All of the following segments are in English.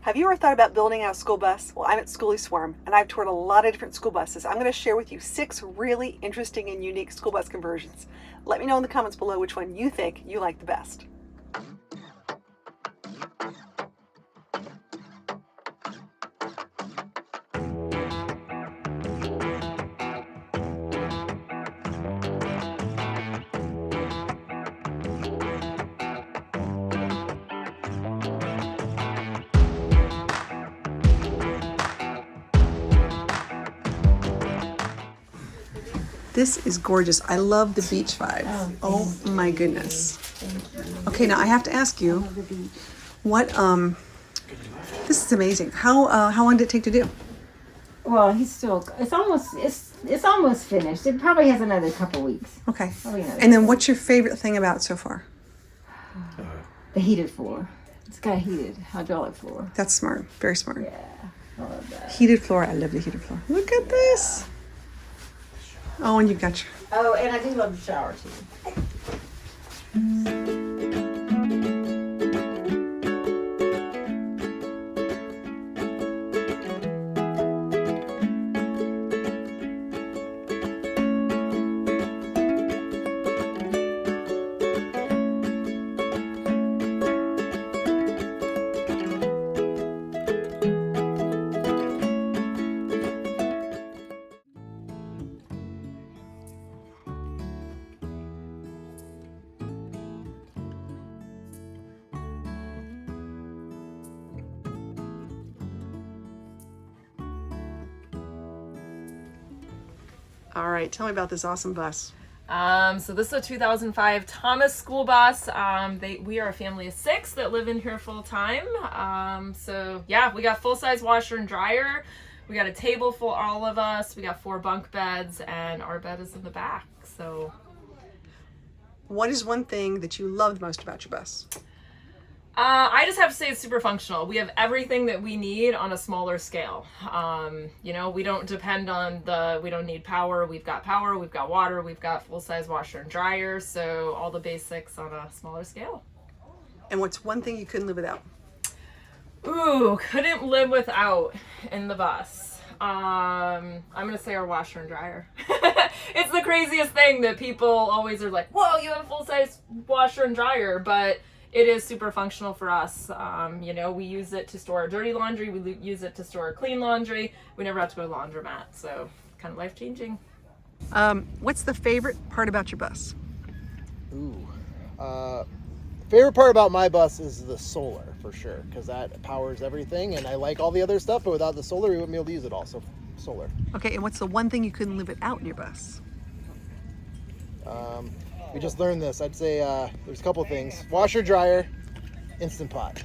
Have you ever thought about building out a school bus? Well, I'm at Skoolie Swarm, and I've toured a lot of different school buses. I'm going to share with you 6 really interesting and unique school bus conversions. Let me know in the comments below which one you think you like the best. This is gorgeous. I love the beach vibe. Oh my goodness. Okay, now I have to ask you, what this is amazing. How long did it take to do? Well, he's still. It's almost finished. It probably has another couple weeks. Okay. And then what's your favorite thing about it so far? The heated floor. It's got a heated hydraulic floor. That's smart. Very smart. Yeah, I love that. Heated floor. I love the heated floor. Look at this. Oh, and you've got your... Oh, and I do love the shower too. All right, tell me about this awesome bus. So this is a 2005 Thomas school bus. We are a family of 6 that live in here full time. So yeah, we got full-size washer and dryer. We got a table for all of us. We got 4 bunk beds, and our bed is in the back. So, what is one thing that you love most about your bus? I just have to say it's super functional. We have everything that we need on a smaller scale. You know, we don't depend on we don't need power. We've got power, we've got water, we've got full-size washer and dryer. So all the basics on a smaller scale. And what's one thing you couldn't live without? Ooh, couldn't live without in the bus. I'm gonna say our washer and dryer. It's the craziest thing that people always are like, whoa, you have a full-size washer and dryer, but it is super functional for us. You know, we use it to store our dirty laundry. We use it to store our clean laundry. We never have to go to the laundromat. So kind of life-changing. What's the favorite part about your bus? Favorite part about my bus is the solar, for sure, because that powers everything, and I like all the other stuff, but without the solar, we wouldn't be able to use it all, so solar. Okay, and what's the one thing you couldn't live without in your bus? We just learned this. I'd say there's a couple things. Washer, dryer, Instant Pot.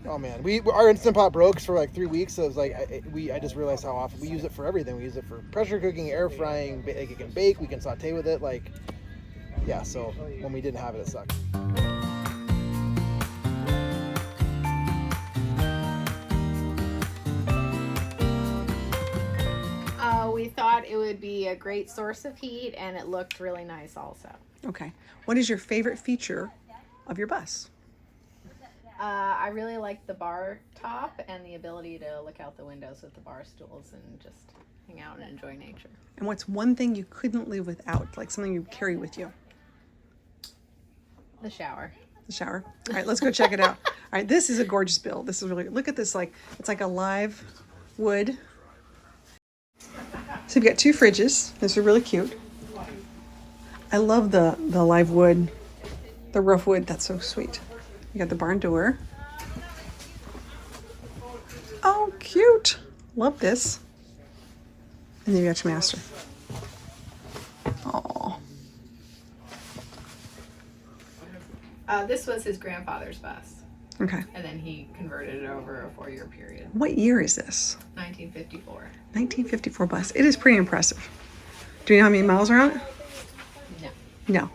Oh man, our Instant Pot broke for like 3 weeks, so it was like I just realized how often we use it for everything. We use it for pressure cooking, air frying, like it can bake, we can saute with it, like, yeah, so when we didn't have it, it sucked. We thought it would be a great source of heat, and it looked really nice also. Okay. What is your favorite feature of your bus? I really like the bar top and the ability to look out the windows with the bar stools and just hang out and enjoy nature. And what's one thing you couldn't live without, like something you carry with you? The shower. The shower. All right, let's go check it out. All right, this is a gorgeous build. This is really, look at this, like, it's like a live wood. So you've got 2 fridges. These are really cute. I love the live wood, the rough wood. That's so sweet. You got the barn door. Oh, cute. Love this. And then you got your master. Oh. This was his grandfather's bus, Okay. and then he converted it over a 4-year period. What year is this? 1954. 1954 bus. It is pretty impressive. Do you know how many miles are on it? No. No.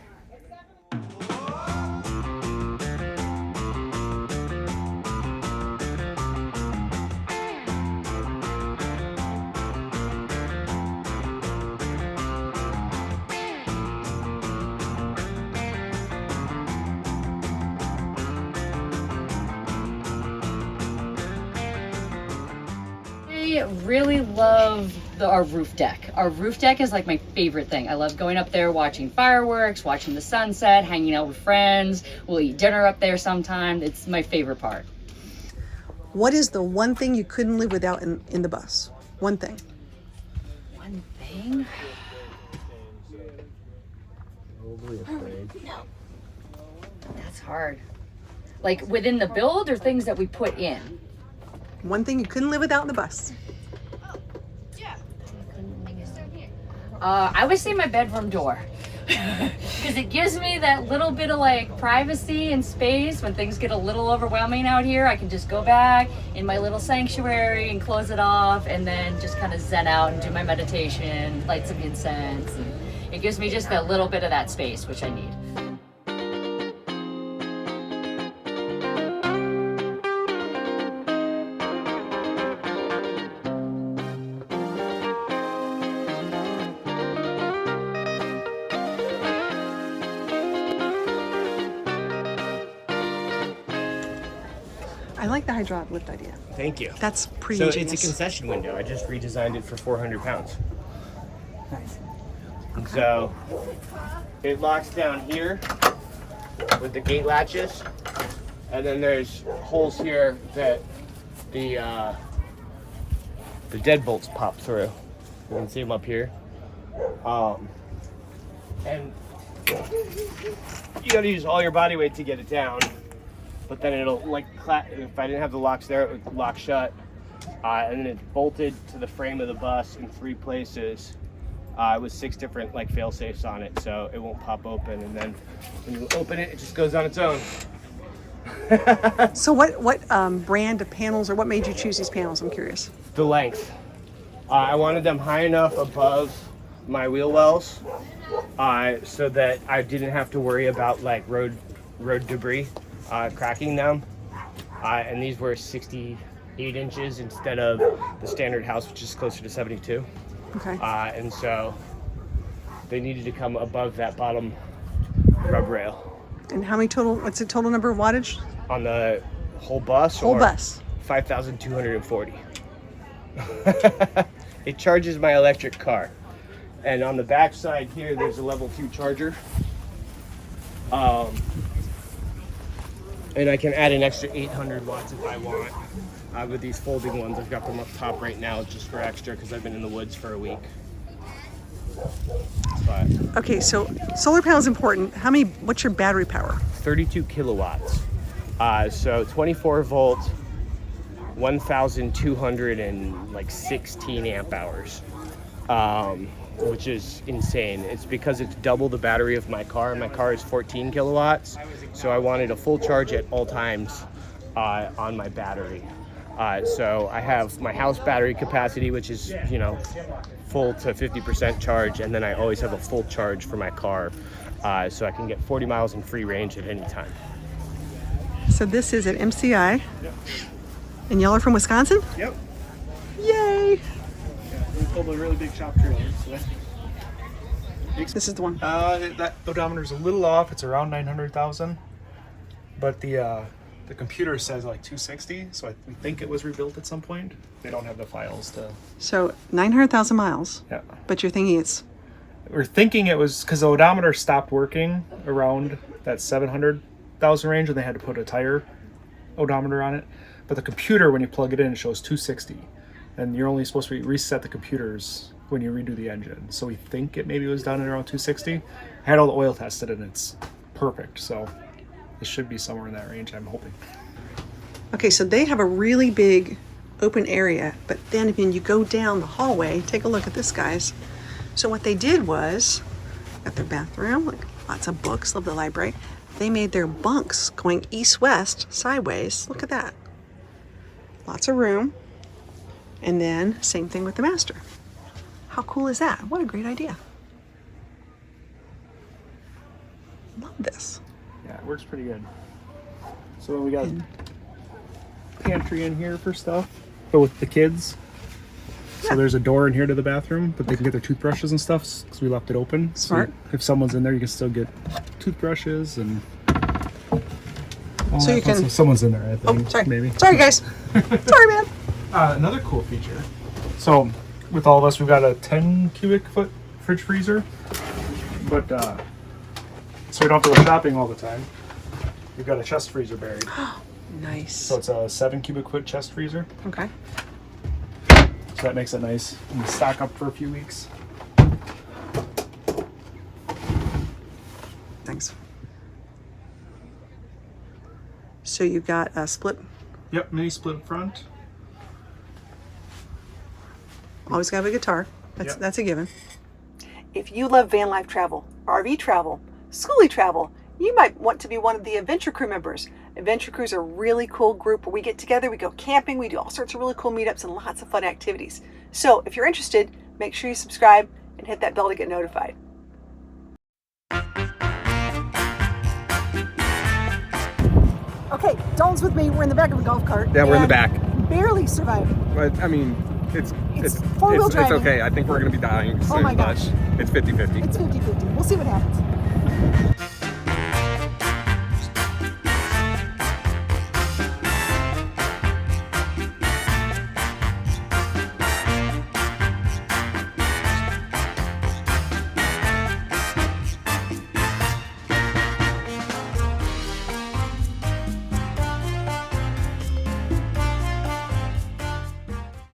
I really love our roof deck. Our roof deck is like my favorite thing. I love going up there, watching fireworks, watching the sunset, hanging out with friends. We'll eat dinner up there sometime. It's my favorite part. What is the one thing you couldn't live without in the bus? One thing. One thing? That's hard. Like within the build or things that we put in? One thing you couldn't live without in the bus. I would say my bedroom door. Because it gives me that little bit of like privacy and space. When things get a little overwhelming out here, I can just go back in my little sanctuary and close it off and then just kind of zen out and do my meditation, light some incense. And it gives me just a little bit of that space, which I need. I like the hydraulic lift idea. Thank you. That's pretty So ingenious. it's a concession window. I just redesigned it for 400 pounds. Nice. And so it locks down here with the gate latches, and then there's holes here that the deadbolts pop through. You can see them up here. And you gotta use all your body weight to get it down. But then it'll like, if I didn't have the locks there, it would lock shut. And then it's bolted to the frame of the bus in 3 places with 6 different like fail safes on it, so it won't pop open. And then when you open it, it just goes on its own. So what brand of panels, or what made you choose these panels? I'm curious. The length. I wanted them high enough above my wheel wells so that I didn't have to worry about like road debris cracking them. And these were 68 inches instead of the standard house, which is closer to 72. Okay. And so they needed to come above that bottom rub rail. And how many total? What's the total number of wattage? On the whole bus? Whole or bus. 5,240. It charges my electric car. And on the back side here, there's a level 2 charger. And I can add an extra 800 watts if I want. With these folding ones, I've got them up top right now just for extra because I've been in the woods for a week. But Okay, so solar panel is important. What's your battery power? 32 kilowatts. So 24 volt, 1,216 amp hours, which is insane. It's because it's double the battery of my car. My car is 14 kilowatts, so I wanted a full charge at all times on my battery. So I have my house battery capacity, which is, full to 50% charge, and then I always have a full charge for my car, so I can get 40 miles in free range at any time. So this is at MCI. Yep. And y'all are from Wisconsin? Yep. Yay! We pulled a really big shop trailer. So This is the one. That odometer is a little off. It's around 900,000, but the computer says like 260. So we think it was rebuilt at some point. They don't have the files to. So 900,000 miles. Yeah. But you're thinking it's We're thinking it was because the odometer stopped working around that 700,000 range, and they had to put a tire odometer on it. But the computer, when you plug it in, it shows 260, and you're only supposed to reset the computers when you redo the engine. So we think it maybe was done at around 260. I had all the oil tested, and it's perfect. So it should be somewhere in that range, I'm hoping. okay. So they have a really big open area, but then when you go down the hallway, take a look at this, guys. So what they did was, got their bathroom, like lots of books, love the library. They made their bunks going east-west, sideways. Look at that. Lots of room. And then same thing with the master. How cool is that? What a great idea. Love this. Yeah, it works pretty good. So we got pantry in here for stuff, but with the kids. So there's a door in here to the bathroom, but they can get their toothbrushes and stuff because we left it open. Smart. So if someone's in there, you can still get toothbrushes and. So you can- If someone's in there, I think. Oh, sorry. Maybe. Sorry, guys. Sorry, man. Another cool feature So with all of us, we've got a 10 cubic foot fridge freezer, but so we don't have to go shopping all the time. We've got a chest freezer buried. Nice. So it's a 7 cubic foot chest freezer. Okay. So that makes it nice. And we stock up for a few weeks. Thanks. So you got a split. Yep, mini split front. Always got a guitar. Yep. That's a given. If you love van life travel, RV travel, schoolie travel, you might want to be one of the Adventure Crew members. Adventure Crew is a really cool group where we get together, we go camping, we do all sorts of really cool meetups and lots of fun activities. So if you're interested, make sure you subscribe and hit that bell to get notified. Okay, Dalton's with me. We're in the back of a golf cart. Yeah, we're in the back. Barely surviving. But I mean, it's four-wheel driving. It's okay. I think we're gonna be dying soon, my gosh. but it's 50-50. It's 50-50. We'll see what happens.